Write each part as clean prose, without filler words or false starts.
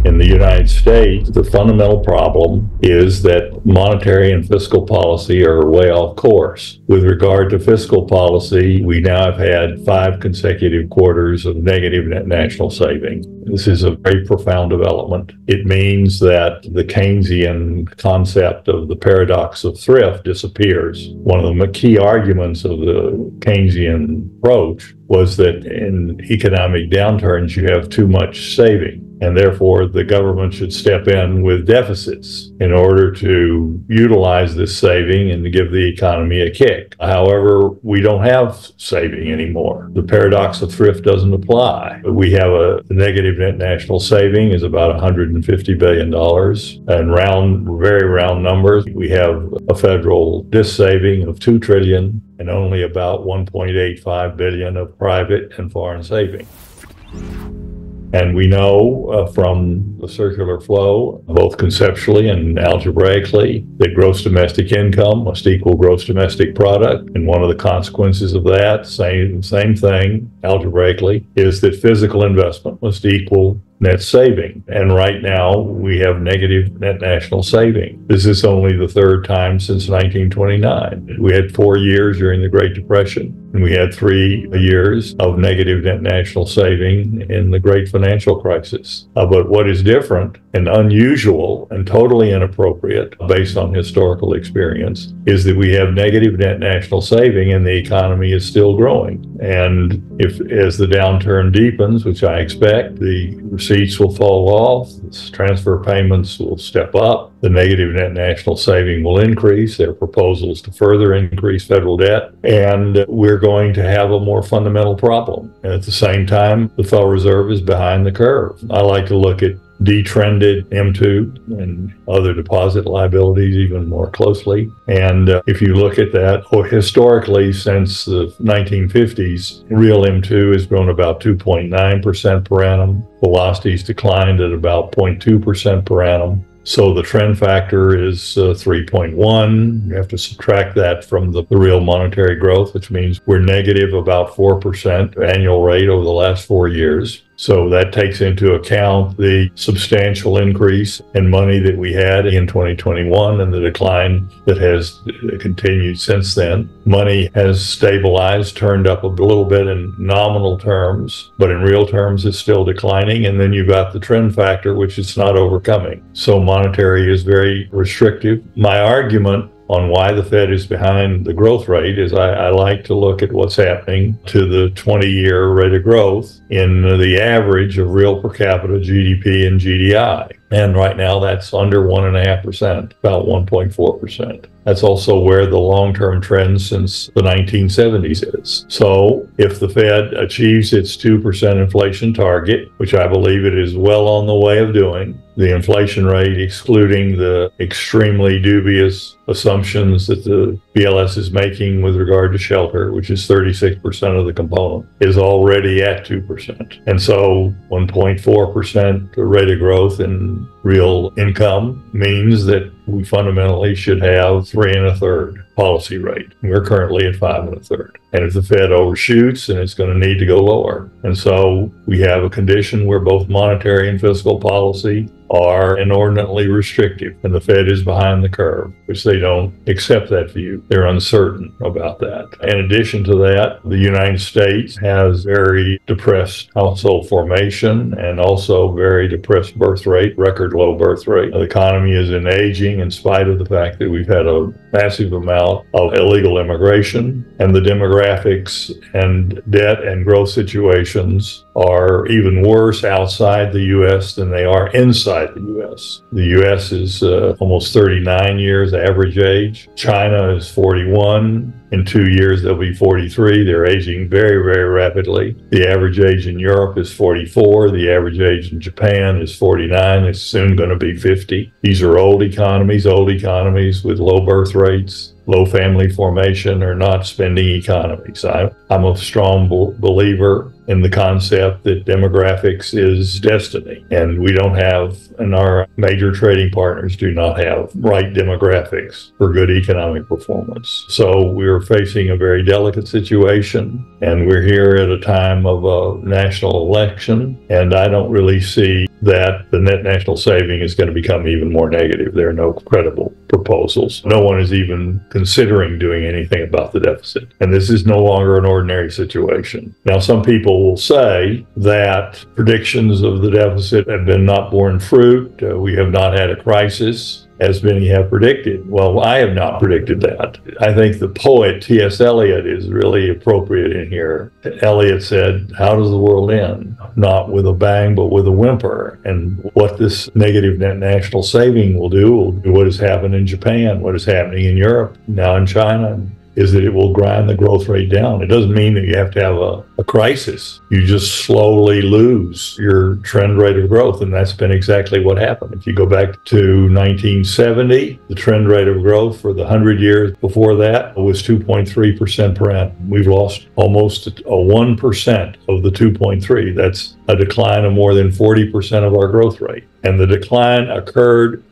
In the United States, the fundamental problem is that monetary and fiscal policy are way off course. With regard to fiscal policy, we now have had 5 consecutive quarters of negative net national saving. This is a very profound development. It means that the Keynesian concept of the paradox of thrift disappears. One of the key arguments of the Keynesian approach was that in economic downturns, you have too much saving, and therefore the government should step in with deficits in order to utilize this saving and to give the economy a kick. However, we don't have saving anymore. The paradox of thrift doesn't apply. We have a negative net national saving is about $150 billion, and very round numbers, we have a federal dis-saving of $2 trillion and only about $1.85 billion of private and foreign saving. And we know from the circular flow, both conceptually and algebraically, that gross domestic income must equal gross domestic product. And one of the consequences of that, same thing algebraically, is that physical investment must equal net saving. And right now we have negative net national saving. This is only the 3rd time since 1929. We had 4 years during the Great Depression, and we had 3 years of negative net national saving in the Great Financial Crisis. But what is different and unusual and totally inappropriate based on historical experience is that we have negative net national saving and the economy is still growing. And as the downturn deepens, which I expect, the receipts will fall off, transfer payments will step up, the negative net national saving will increase. There are proposals to further increase federal debt, and we're going to have a more fundamental problem. And at the same time, the Federal Reserve is behind the curve. I like to look at detrended M2 and other deposit liabilities even more closely. And if you look at that, historically, since the 1950s, real M2 has grown about 2.9% per annum. Velocities declined at about 0.2% per annum. So the trend factor is 3.1. You have to subtract that from the real monetary growth, which means we're negative about 4% annual rate over the last 4 years. So that takes into account the substantial increase in money that we had in 2021 and the decline that has continued since then. Money has stabilized, turned up a little bit in nominal terms, but in real terms it's still declining. And then you've got the trend factor, which it's not overcoming. So monetary is very restrictive. My argument on why the Fed is behind the growth rate is I like to look at what's happening to the 20-year rate of growth in the average of real per capita GDP and GDI. And right now that's under 1.5%, about 1.4%. That's also where the long-term trend since the 1970s is. So if the Fed achieves its 2% inflation target, which I believe it is well on the way of doing, the inflation rate, excluding the extremely dubious assumptions that the BLS is making with regard to shelter, which is 36% of the component, is already at 2%. And so 1.4% rate of growth in real income means that we fundamentally should have 3 1/3 policy rate. We're currently at 5 1/3. And if the Fed overshoots, then it's going to need to go lower. And so we have a condition where both monetary and fiscal policy are inordinately restrictive, and the Fed is behind the curve, which they don't accept that view. They're uncertain about that. In addition to that, the United States has very depressed household formation and also very depressed birth rate, record low birth rate. The economy is aging in spite of the fact that we've had a massive amount of illegal immigration, and the demographics and debt and growth situations are even worse outside the U.S. than they are inside the U.S. The U.S. is almost 39 years average age. China is 41. In 2 years, they'll be 43. They're aging very, very rapidly. The average age in Europe is 44. The average age in Japan is 49. It's soon going to be 50. These are old economies with low birth rates, low family formation, are not spending economies. I'm a strong believer in the concept that demographics is destiny, and we don't have, and our major trading partners do not have right demographics for good economic performance. So we're facing a very delicate situation, and we're here at a time of a national election, and I don't really see that the net national saving is going to become even more negative. There are no credible proposals. No one is even considering doing anything about the deficit. And this is no longer an ordinary situation. Now, some people will say that predictions of the deficit have been not borne fruit. We have not had a crisis, as many have predicted. Well, I have not predicted that. I think the poet T.S. Eliot is really appropriate in here. Eliot said, "How does the world end? Not with a bang, but with a whimper." And what this negative net national saving will do what has happened in Japan, what is happening in Europe, now in China, is that it will grind the growth rate down. It doesn't mean that you have to have a crisis. You just slowly lose your trend rate of growth, and that's been exactly what happened. If you go back to 1970, the trend rate of growth for the 100 years before that was 2.3% per annum. We've lost almost a 1% of the 2.3. That's a decline of more than 40% of our growth rate. And the decline occurred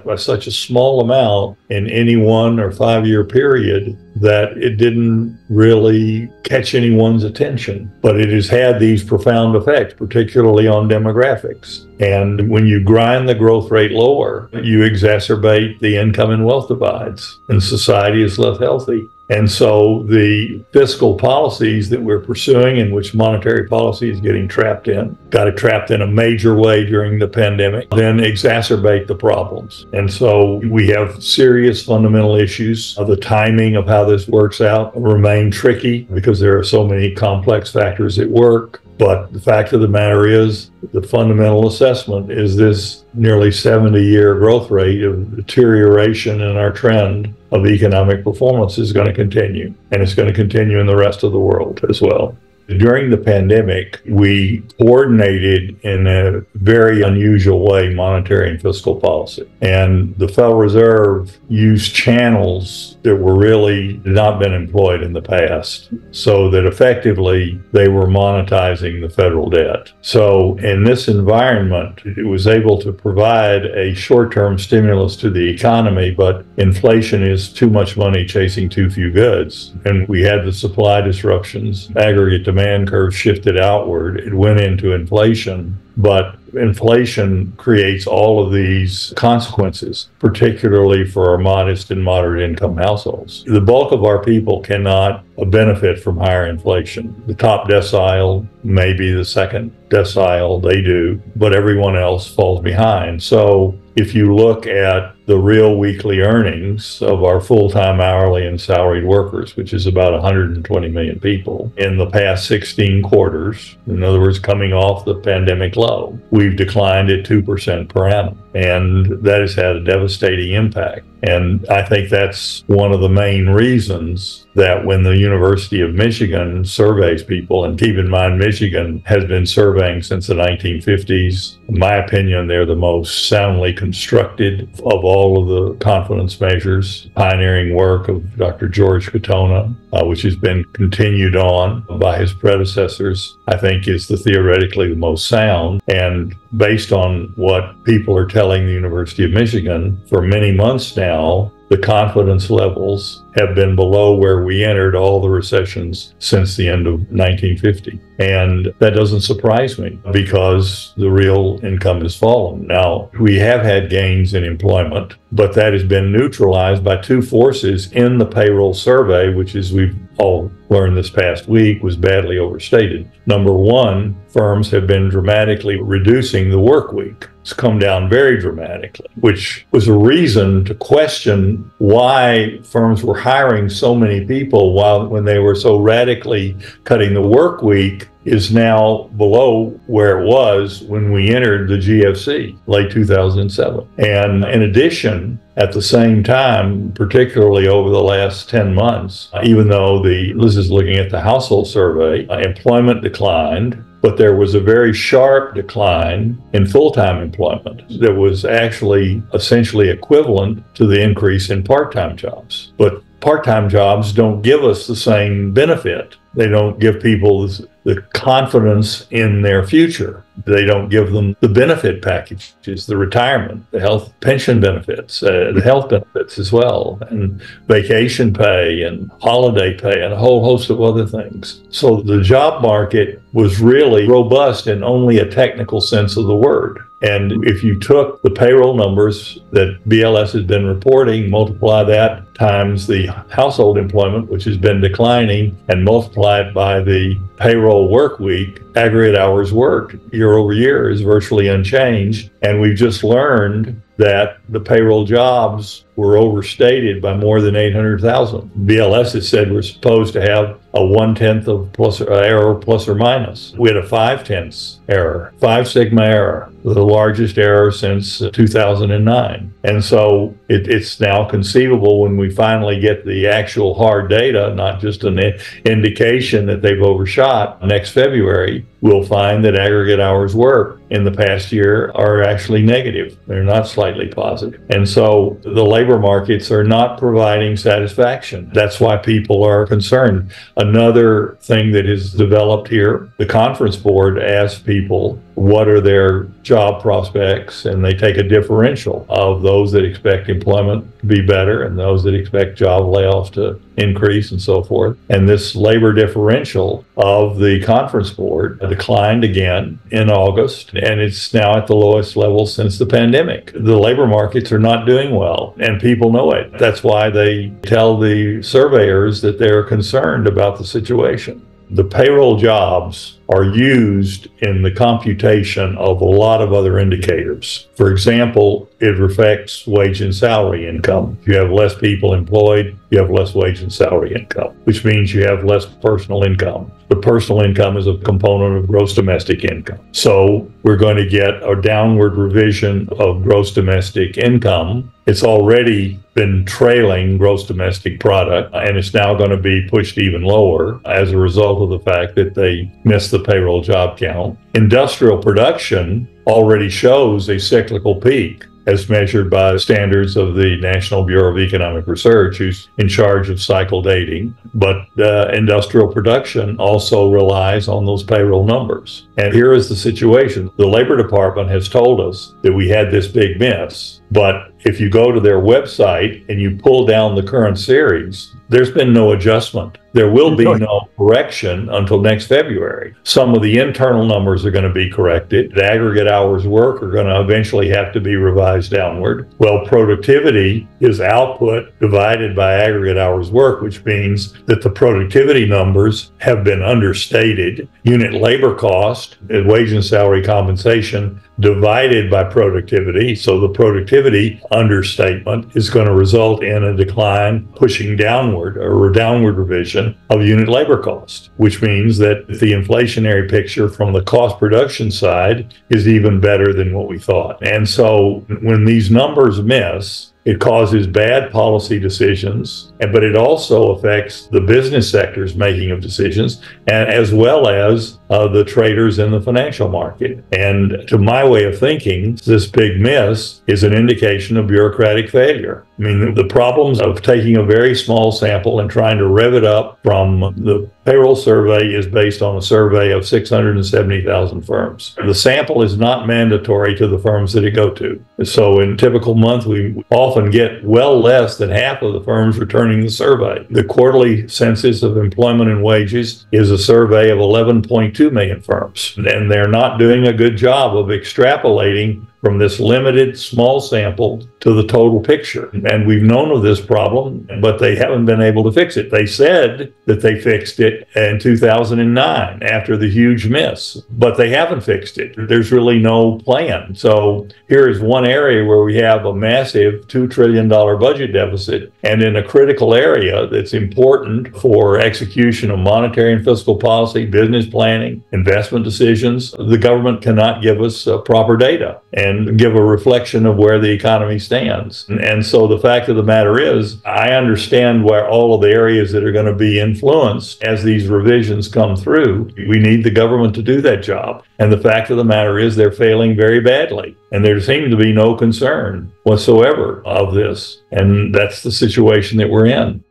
by such a small amount in any 1 or 5 year period that it didn't really catch anyone's attention. But it has had these profound effects, particularly on demographics. And when you grind the growth rate lower, you exacerbate the income and wealth divides, and society is less healthy. And so the fiscal policies that we're pursuing, in which monetary policy is getting trapped in, got it trapped in a major way during the pandemic, then exacerbate the problems. And so we have serious fundamental issues. The timing of how this works out remain tricky because there are so many complex factors at work. But the fact of the matter is, the fundamental assessment is this nearly 70-year growth rate of deterioration in our trend of economic performance is going to continue, and it's going to continue in the rest of the world as well. During the pandemic, we coordinated in a very unusual way monetary and fiscal policy. And the Federal Reserve used channels that were really not been employed in the past, so that effectively they were monetizing the federal debt. So in this environment, it was able to provide a short-term stimulus to the economy, but inflation is too much money chasing too few goods. And we had the supply disruptions, aggregate demand curve shifted outward, it went into inflation, but inflation creates all of these consequences, particularly for our modest and moderate income households. The bulk of our people cannot benefit from higher inflation. The top decile, maybe the second decile, they do, but everyone else falls behind. So if you look at the real weekly earnings of our full-time hourly and salaried workers, which is about 120 million people, in the past 16 quarters, in other words, coming off the pandemic low, we've declined at 2% per annum. And that has had a devastating impact. And I think that's one of the main reasons that when the University of Michigan surveys people, and keep in mind, Michigan has been surveying since the 1950s. In my opinion, they're the most soundly constructed of all of the confidence measures. Pioneering work of Dr. George Katona, which has been continued on by his predecessors, I think is theoretically the most sound. And based on what people are telling the University of Michigan, for many months now, the confidence levels have been below where we entered all the recessions since the end of 1950. And that doesn't surprise me because the real income has fallen. Now, we have had gains in employment, but that has been neutralized by two forces in the payroll survey, which, as we've all learned this past week, was badly overstated. Number one, firms have been dramatically reducing the work week. It's come down very dramatically, which was a reason to question why firms were hiring so many people when they were so radically cutting the work week is now below where it was when we entered the GFC, late 2007. And in addition, at the same time, particularly over the last 10 months, even though this is looking at the household survey, employment declined, but there was a very sharp decline in full-time employment that was actually essentially equivalent to the increase in part-time jobs. But part-time jobs don't give us the same benefit. They don't give people the confidence in their future. They don't give them the benefit packages, the retirement, the health pension benefits, the health benefits as well, and vacation pay and holiday pay and a whole host of other things. So the job market was really robust in only a technical sense of the word. And if you took the payroll numbers that BLS has been reporting, multiply that times the household employment, which has been declining, and multiply it by the payroll work week, aggregate hours worked year over year is virtually unchanged. And we've just learned that the payroll jobs were overstated by more than 800,000. BLS has said we're supposed to have a 1/10 of error plus or minus. We had a 5/10 error, 5 sigma error, the largest error since 2009. And so it's now conceivable when we finally get the actual hard data, not just an indication that they've overshot, next February, we'll find that aggregate hours worked in the past year are actually negative. They're not slightly positive. And so the labor markets are not providing satisfaction. That's why people are concerned. Another thing that is developed here, the conference board asks people what are their job prospects, and they take a differential of those that expect employment to be better and those that expect job layoffs to increase and so forth. And this labor differential of the conference board declined again in August, and it's now at the lowest level since the pandemic. The labor markets are not doing well, and people know it. That's why they tell the surveyors that they're concerned about the situation. The payroll jobs are used in the computation of a lot of other indicators. For example, it affects wage and salary income. If you have less people employed, you have less wage and salary income, which means you have less personal income. The personal income is a component of gross domestic income. So we're going to get a downward revision of gross domestic income. It's already been trailing gross domestic product, and it's now going to be pushed even lower as a result of the fact that they missed the payroll job count. Industrial production already shows a cyclical peak as measured by standards of the National Bureau of Economic Research, who's in charge of cycle dating. But industrial production also relies on those payroll numbers. And here is the situation. The Labor Department has told us that we had this big miss, but if you go to their website and you pull down the current series, there's been no adjustment. There will be no correction until next February. Some of the internal numbers are going to be corrected. The aggregate hours work are going to eventually have to be revised downward. Well, productivity is output divided by aggregate hours work, which means that the productivity numbers have been understated. Unit labor cost, wage and salary compensation, divided by productivity. So the productivity understatement is going to result in a decline pushing downward, or a downward revision of unit labor cost, which means that the inflationary picture from the cost production side is even better than what we thought. And so when these numbers miss, it causes bad policy decisions, but it also affects the business sector's making of decisions, and as well as the traders in the financial market. And to my way of thinking, this big miss is an indication of bureaucratic failure. I mean, the problems of taking a very small sample and trying to rev it up from the payroll survey is based on a survey of 670,000 firms. The sample is not mandatory to the firms that it go to. So in a typical month, we often get well less than half of the firms returning the survey. The quarterly census of employment and wages is a survey of 11.2 million firms, and they're not doing a good job of extrapolating from this limited small sample to the total picture. And we've known of this problem, but they haven't been able to fix it. They said that they fixed it in 2009 after the huge miss, but they haven't fixed it. There's really no plan. So here is one area where we have a massive $2 trillion budget deficit, and in a critical area that's important for execution of monetary and fiscal policy, business planning, investment decisions. The government cannot give us proper data and give a reflection of where the economy stands. And so the fact of the matter is, I understand where all of the areas that are going to be influenced as these revisions come through. We need the government to do that job. And the fact of the matter is they're failing very badly. And there seems to be no concern whatsoever of this. And that's the situation that we're in.